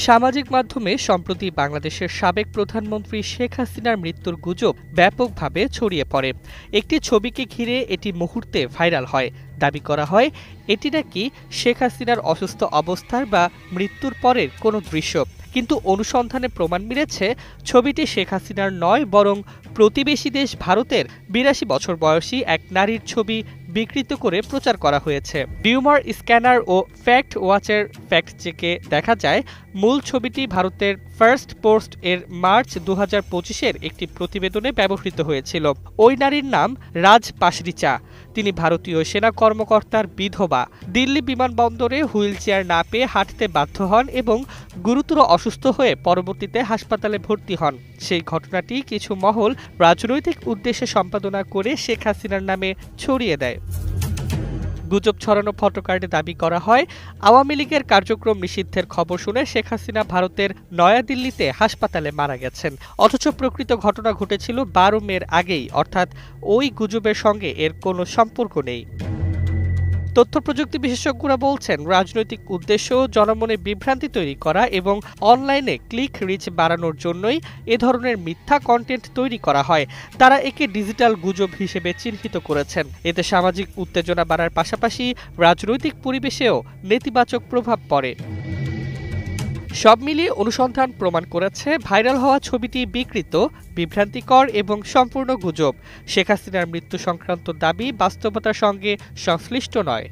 সামাজিক মাধ্যমে সম্প্রতি বাংলাদেশের সাবেক প্রধানমন্ত্রী শেখ হাসিনার মৃত্যুর গুজব ব্যাপকভাবে ছড়িয়ে পড়ে। একটি ছবিকে ঘিরে এটি মুহূর্তে ভাইরাল হয়। দাবি করা হয় এটি নাকি শেখ হাসিনার অসুস্থ অবস্থার বা মৃত্যুর পরের কোনো দৃশ্য। কিন্তু অনুসন্ধানে প্রমাণ মিলেছে ছবিটি শেখ হাসিনার নয়, বরং প্রতিবেশী দেশ ভারতের ৮২ বছর বয়সী এক নারীর ছবি বিকৃত করে প্রচার করা হয়েছে। রিউমার স্ক্যানার ও ফ্যাক্ট ওয়াচের ফ্যাক্ট চেকে দেখা যায় মূল ছবিটি ভারতের ফার্স্ট পোস্ট এর মার্চ ২০২৫-এর একটি প্রতিবেদনে ব্যবহৃত হয়েছিল। ওই নারীর নাম রাজ পাশরিচা। তিনি ভারতীয় সেনা কর্মকর্তার বিধবা। দিল্লি বিমানবন্দরে হুইল চেয়ার না পেয়ে হাঁটতে বাধ্য হন এবং গুরুতর অসুস্থ হয়ে পরবর্তীতে হাসপাতালে ভর্তি হন। সেই ঘটনাটি কিছু মহল রাজনৈতিক উদ্দেশ্যে সম্পাদনা করে শেখ হাসিনার নামে ছড়িয়ে দেয়। গুজব ছড়ানো ফটোকার্ডে দাবি করা হয় আওয়ামী লীগের কার্যক্রম নিষিদ্ধের খবর শুনে শেখ হাসিনা ভারতের নয়াদিল্লিতে হাসপাতালে মারা গেছেন। অথচ প্রকৃত ঘটনা ঘটেছিল ১২ মের আগেই, অর্থাৎ ওই গুজবের সঙ্গে এর কোনো সম্পর্ক নেই। তথ্য প্রযুক্তি বিশেষজ্ঞরা বলছেন, রাজনৈতিক উদ্দেশ্য, জনমনে বিভ্রান্তি তৈরি করা এবং অনলাইনে ক্লিক রিচ বাড়ানোর জন্যই এ ধরনের মিথ্যা কন্টেন্ট তৈরি করা হয়। তারা একে ডিজিটাল গুজব হিসেবে চিহ্নিত করেছেন। এতে সামাজিক উত্তেজনা বাড়ার পাশাপাশি রাজনৈতিক পরিবেশেও নেতিবাচক প্রভাব পড়ে। সব মিলিয়ে অনুসন্ধান প্রমাণ করেছে ভাইরাল হওয়া ছবিটি বিকৃত, বিভ্রান্তিকর এবং সম্পূর্ণ গুজব। শেখ হাসিনার মৃত্যু সংক্রান্ত দাবি বাস্তবতার সঙ্গে সংশ্লিষ্ট নয়।